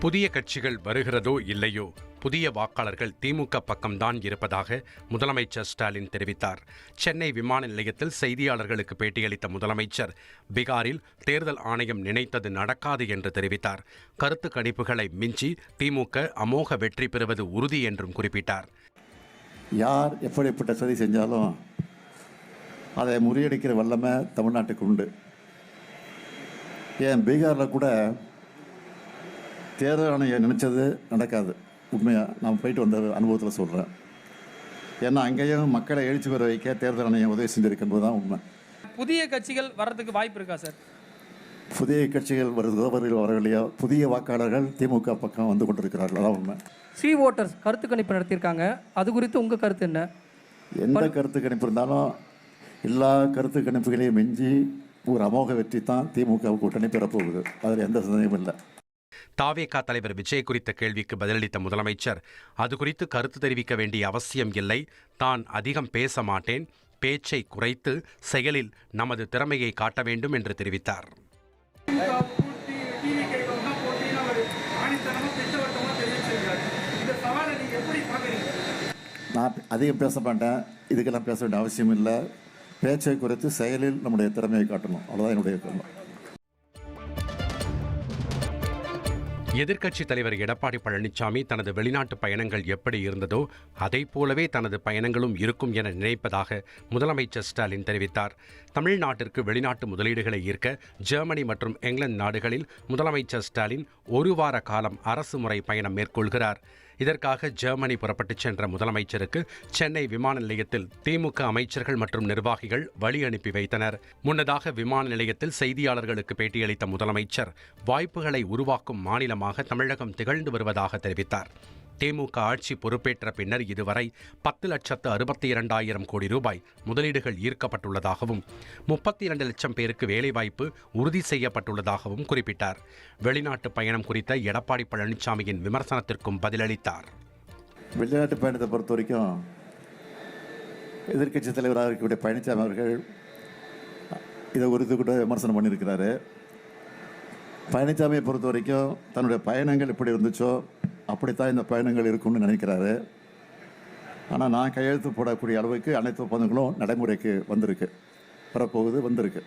புதிய கட்சிகள் வருகிறதோ இல்லையோ, புதிய வாக்காளர்கள் திமுக பக்கம்தான் இருப்பதாக முதலமைச்சர் ஸ்டாலின் தெரிவித்தார். சென்னை விமான நிலையத்தில் செய்தியாளர்களுக்கு பேட்டியளித்த முதலமைச்சர், பீகாரில் தேர்தல் ஆணையம் நினைத்தது நடக்காது என்று தெரிவித்தார். கருத்து கணிப்புகளை மிஞ்சி திமுக அமோக வெற்றி பெறுவது உறுதி என்றும் குறிப்பிட்டார். யார் எப்படிப்பட்ட சதி செஞ்சாலும் அதை முறியடிக்கிற வல்லமை தமிழ்நாட்டுக்கு உண்டு. ஏன் பீகாரில் கூட தேர்தல் ஆணையம் நினச்சது நடக்காது. உண்மையாக நான் போயிட்டு வந்த அனுபவத்தில் சொல்கிறேன். ஏன்னா அங்கேயும் மக்களை எழுச்சி பெற வைக்க தேர்தல் ஆணையம் உதவி செஞ்சிருக்கும்போது தான் உண்மை. புதிய கட்சிகள் வர்றதுக்கு வாய்ப்பு இருக்கா சார்? புதிய கட்சிகள் வரவில்லையா? புதிய வாக்காளர்கள் திமுக பக்கம் வந்து கொண்டிருக்கிறார்கள், அதான் உண்மை. ஓட்டர்ஸ் கருத்து கணிப்பு நடத்தியிருக்காங்க, அது குறித்து உங்கள் கருத்து என்ன? எந்த கருத்து கணிப்பு இருந்தாலும் எல்லா கருத்து கணிப்புகளையும் மிஞ்சி ஒரு அமோக வெற்றி தான் திமுக கூட்டணி பெறப்போகுது. அதில் எந்த சந்தேகமும் இல்லை. தாவேகா தலைவர் விஜய் குறித்த கேள்விக்கு பதிலளித்த முதலமைச்சர், அது குறித்து கருத்து தெரிவிக்க வேண்டிய அவசியம் இல்லை. தான் அதிகம் பேச மாட்டேன். பேச்சை குறைத்து செயலில் நமது திறமையை காட்ட வேண்டும் என்று தெரிவித்தார். நான் அதிகம் பேச மாட்டேன். இதுக்கெல்லாம் பேச வேண்டிய அவசியம் இல்லை. பேச்சை குறைத்து செயலில் நம்முடைய திறமையை காட்டணும், அவ்வளோதான் என்னுடைய கருத்து. எதிர்க்கட்சித் தலைவர் எடப்பாடி பழனிசாமி தனது வெளிநாட்டு பயணங்கள் எப்படி இருந்ததோ அதைப் போலவே தனது பயணங்களும் இருக்கும் என நினைப்பதாக முதலமைச்சர் ஸ்டாலின் தெரிவித்தார். தமிழ்நாட்டிற்கு வெளிநாட்டு முதலீடுகளை ஈர்க்க ஜெர்மனி மற்றும் இங்கிலாந்து நாடுகளில் முதலமைச்சர் ஸ்டாலின் ஒரு வார காலம் அரசு முறை பயணம் மேற்கொள்கிறார். இதற்காக ஜெர்மனி புறப்பட்டுச் சென்ற முதலமைச்சருக்கு சென்னை விமான நிலையத்தில் திமுக அமைச்சர்கள் மற்றும் நிர்வாகிகள் வழி அனுப்பி வைத்தனர். முன்னதாக விமான நிலையத்தில் செய்தியாளர்களுக்கு பேட்டியளித்த முதலமைச்சர், வாய்ப்புகளை உருவாக்கும் மாநிலமாக தமிழகம் திகழ்ந்து வருவதாக தெரிவித்தார். திமுக ஆட்சி பொறுப்பேற்ற பின்னர் இதுவரை 10,62,200 கோடி ரூபாய் முதலீடுகள் ஈர்க்கப்பட்டுள்ளதாகவும் 32 லட்சம் பேருக்கு வேலைவாய்ப்பு உறுதி செய்யப்பட்டுள்ளதாகவும் குறிப்பிட்டார். வெளிநாட்டு பயணம் குறித்த எடப்பாடி பழனிசாமியின் விமர்சனத்திற்கும் பதிலளித்தார். வெளிநாட்டு பயணத்தை பொறுத்த வரைக்கும் எதிர்க்கட்சி தலைவராக இருக்கக்கூடிய பழனிசாமி அவர்கள் இதை குறித்து கூட விமர்சனம் பண்ணியிருக்கிறாரு. பழனிசாமியை பொறுத்த வரைக்கும் தன்னுடைய பயணங்கள் எப்படி இருந்துச்சோ அப்படித்தான் இந்த பயணங்கள் இருக்கும்னு நினைக்கிறாரு. ஆனால் நான் கையெழுத்து போடக்கூடிய அளவுக்கு அனைத்து ஒப்பந்தங்களும் நடைமுறைக்கு வந்திருக்கு, வரப்போகுது, வந்திருக்கு.